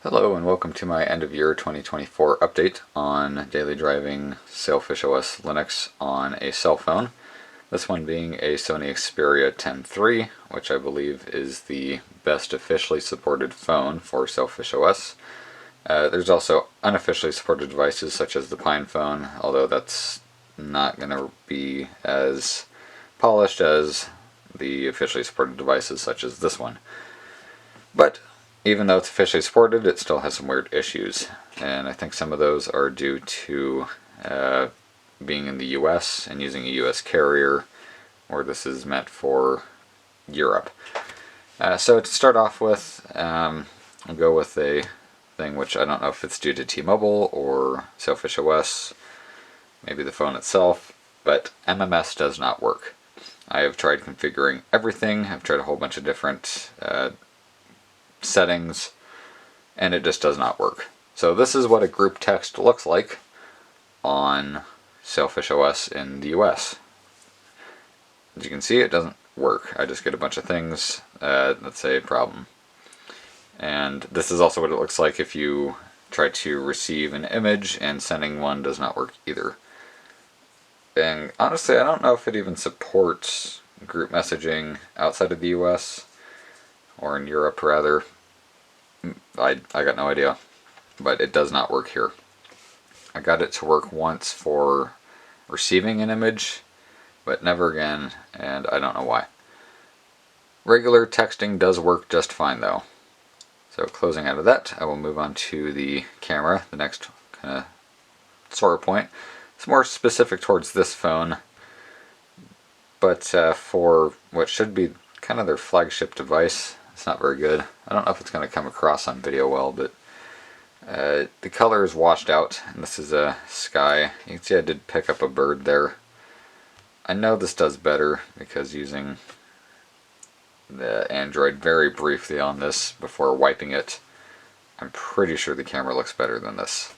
Hello and welcome to my end of year 2024 update on daily driving Sailfish OS Linux on a cell phone. This one being a Sony Xperia 10 III, which I believe is the best officially supported phone for Sailfish OS. There's also unofficially supported devices such as the Pine phone, although that's not going to be as polished as the officially supported devices such as this one. But even though it's officially supported, it still has some weird issues, and I think some of those are due to being in the US and using a US carrier, or this is meant for Europe. So to start off with, I'll go with a thing which I don't know if it's due to T-Mobile or Sailfish OS, maybe the phone itself, but MMS does not work. I have tried configuring everything. I've tried a whole bunch of different settings, and it just does not work. So this is what a group text looks like on Sailfish OS in the US. As you can see, it doesn't work. I just get a bunch of things that say problem. And this is also what it looks like if you try to receive an image, and sending one does not work either. And honestly, I don't know if it even supports group messaging outside of the US, or in Europe rather. I got no idea, but it does not work here. I got it to work once for receiving an image, but never again, and I don't know why. Regular texting does work just fine though. So closing out of that, I will move on to the camera, the next kind of sore point. It's more specific towards this phone, but for what should be kind of their flagship device, it's not very good. I don't know if it's going to come across on video well, but the color is washed out, and this is a sky. You can see I did pick up a bird there. I know this does better because using the Android very briefly on this before wiping it, I'm pretty sure the camera looks better than this.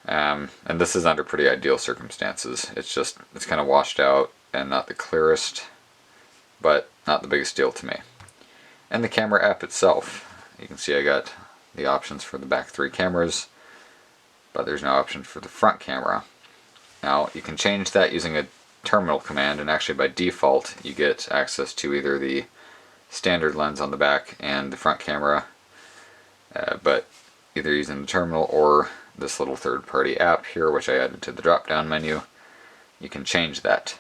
And this is under pretty ideal circumstances. It's kind of washed out and not the clearest, but not the biggest deal to me. And the camera app itself, you can see I got the options for the back three cameras, but there's no option for the front camera. Now you can change that using a terminal command, and actually by default you get access to either the standard lens on the back and the front camera, but either using the terminal or this little third-party app here, which I added to the drop-down menu, you can change that.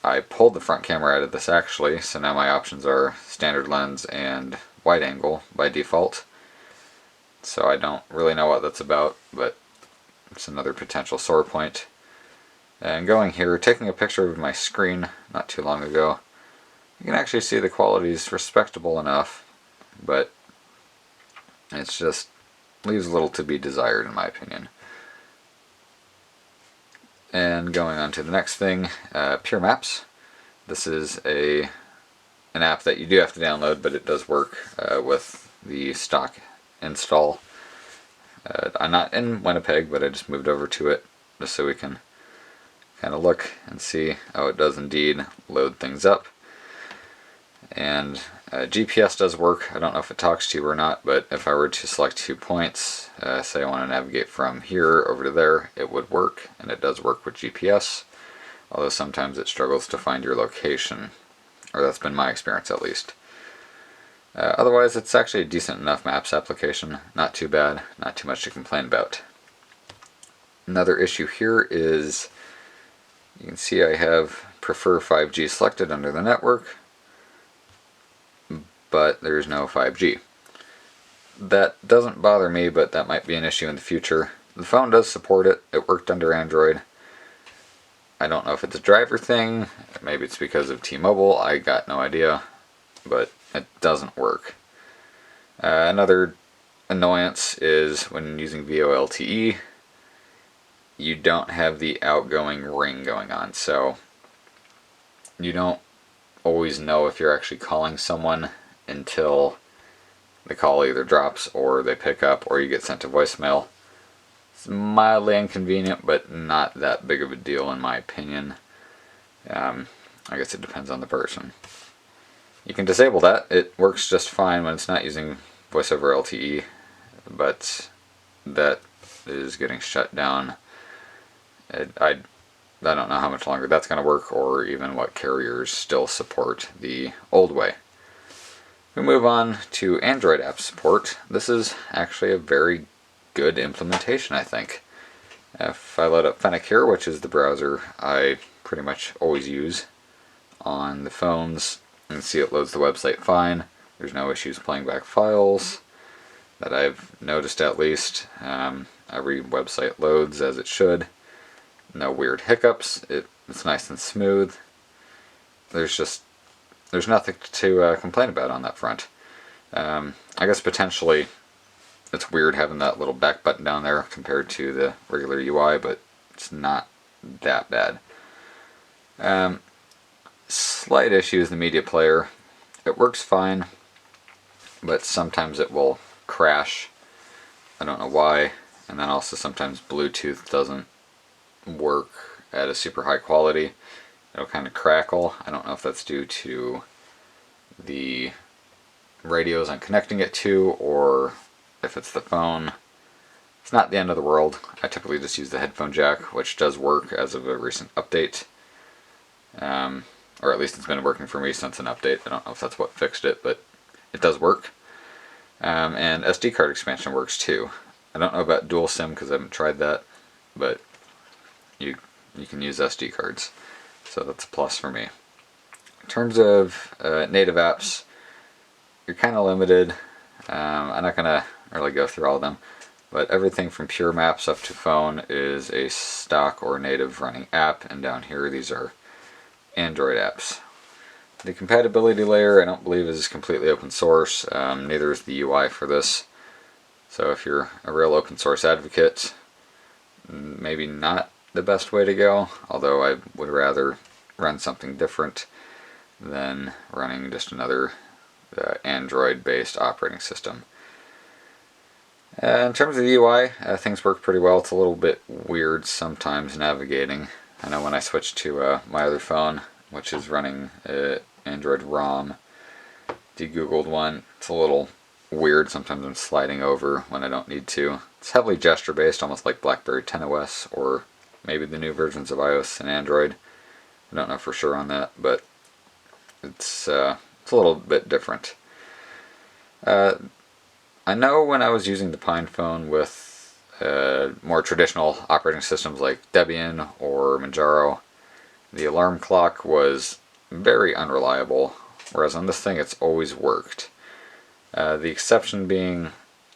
I pulled the front camera out of this actually, so now my options are standard lens and wide angle by default. So I don't really know what that's about, but it's another potential sore point. And going here, taking a picture of my screen not too long ago, you can actually see the quality is respectable enough, but it's just leaves a little to be desired in my opinion. And going on to the next thing, Pure Maps. This is an app that you do have to download, but it does work with the stock install. I'm not in Winnipeg, but I just moved over to it just so we can kind of look and see. Oh, it does indeed load things up. And GPS does work. I don't know if it talks to you or not, but if I were to select 2 points, say I want to navigate from here over to there, it would work, and it does work with GPS, although sometimes it struggles to find your location, or that's been my experience at least. Otherwise, it's actually a decent enough maps application. Not too bad, not too much to complain about. Another issue here is, you can see I have Prefer 5G selected under the network, but there's no 5G. That doesn't bother me, but that might be an issue in the future. The phone does support it. It worked under Android. I don't know if it's a driver thing. Maybe it's because of T-Mobile. I got no idea, but it doesn't work. Another annoyance is when using VoLTE, you don't have the outgoing ring going on, so you don't always know if you're actually calling someone until the call either drops or they pick up or you get sent to voicemail. It's mildly inconvenient, but not that big of a deal in my opinion. I guess it depends on the person. You can disable that. It works just fine when it's not using voice over LTE, but that is getting shut down. I don't know how much longer that's going to work, or even what carriers still support the old way. We move on to Android app support. This is actually a very good implementation, I think. If I load up Fennec here, which is the browser I pretty much always use on the phones, you can see it loads the website fine. There's no issues playing back files that I've noticed, at least. Every website loads as it should. No weird hiccups. It's nice and smooth. There's nothing to complain about on that front. I guess potentially it's weird having that little back button down there compared to the regular UI, but it's not that bad. Slight issue is the media player. It works fine, but sometimes it will crash. I don't know why. And then also sometimes Bluetooth doesn't work at a super high quality. It'll kind of crackle. I don't know if that's due to the radios I'm connecting it to, or if it's the phone. It's not the end of the world. I typically just use the headphone jack, which does work as of a recent update. Or at least it's been working for me since an update. I don't know if that's what fixed it, but it does work. And SD card expansion works too. I don't know about dual SIM because I haven't tried that, but you can use SD cards, so that's a plus for me. In terms of native apps, you're kind of limited. I'm not going to really go through all of them, but everything from Pure Maps up to phone is a stock or native running app, and down here these are Android apps. The compatibility layer I don't believe is completely open source, neither is the UI for this. So if you're a real open source advocate, maybe not the best way to go, although I would rather run something different than running just another Android based operating system. In terms of the UI, things work pretty well. It's a little bit weird sometimes navigating. I know when I switched to my other phone, which is running Android ROM, de-googled one, it's a little weird. Sometimes I'm sliding over when I don't need to. It's heavily gesture based, almost like BlackBerry 10 OS or maybe the new versions of iOS and Android. I don't know for sure on that, but it's a little bit different. I know when I was using the Pine phone with more traditional operating systems like Debian or Manjaro, the alarm clock was very unreliable, whereas on this thing it's always worked. The exception being,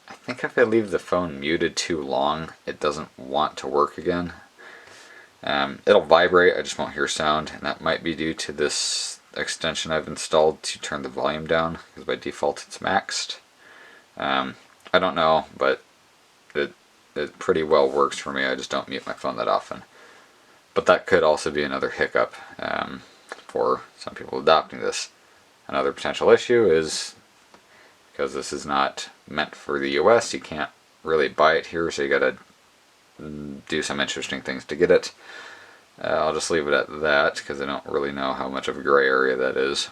I think if I leave the phone muted too long, it doesn't want to work again. It'll vibrate, I just won't hear sound, and that might be due to this extension I've installed to turn the volume down, because by default it's maxed. I don't know, but it pretty well works for me. I just don't mute my phone that often. But that could also be another hiccup for some people adopting this. Another potential issue is, because this is not meant for the US, you can't really buy it here, so you gotta do some interesting things to get it. I'll just leave it at that, because I don't really know how much of a gray area that is.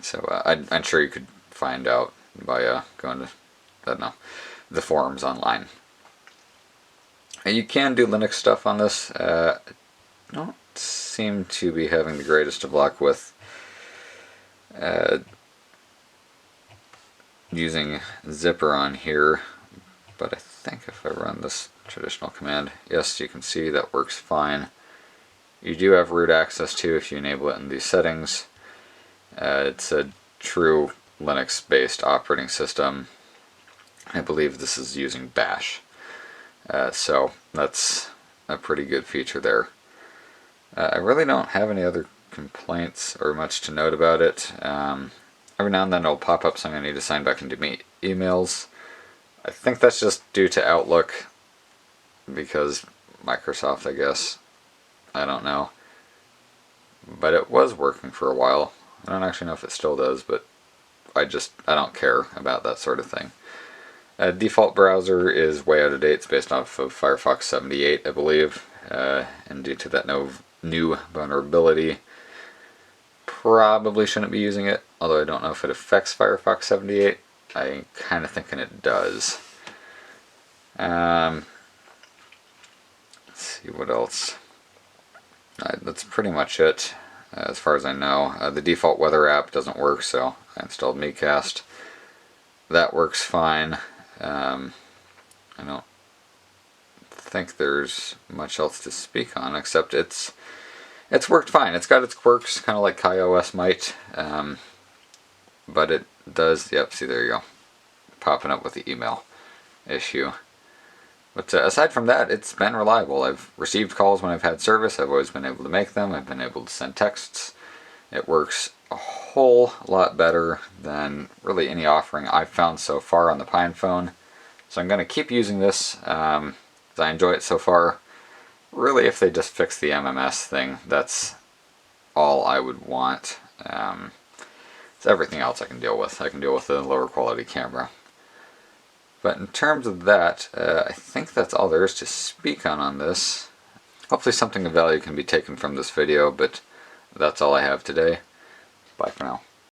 So I'm sure you could find out by going to, I don't know, the forums online. And you can do Linux stuff on this. I don't seem to be having the greatest of luck with using Zipper on here, but I think if I run this traditional command, yes, you can see that works fine. You do have root access too if you enable it in these settings. It's a true Linux based operating system. I believe this is using Bash. So that's a pretty good feature there. I really don't have any other complaints or much to note about it. Every now and then it'll pop up saying I need to sign back into emails. I think that's just due to Outlook, because Microsoft, I guess. I don't know. But it was working for a while. I don't actually know if it still does, but I don't care about that sort of thing. Default browser is way out of date. It's based off of Firefox 78, I believe. And due to that new vulnerability, probably shouldn't be using it, although I don't know if it affects Firefox 78. I'm kind of thinking it does. Let's see what else. That's pretty much it as far as I know. The default weather app doesn't work, so I installed MeCast. That works fine. I don't think there's much else to speak on, except it's worked fine. It's got its quirks, kind of like KaiOS might, but it does. Yep, see, there you go, popping up with the email issue. But aside from that, it's been reliable. I've received calls when I've had service. I've always been able to make them. I've been able to send texts. It works a whole lot better than really any offering I've found so far on the PinePhone. So I'm going to keep using this, as I enjoy it so far. Really, if they just fix the MMS thing, that's all I would want. It's everything else I can deal with. I can deal with the lower quality camera. But in terms of that, I think that's all there is to speak on this. Hopefully something of value can be taken from this video, but that's all I have today. Bye for now.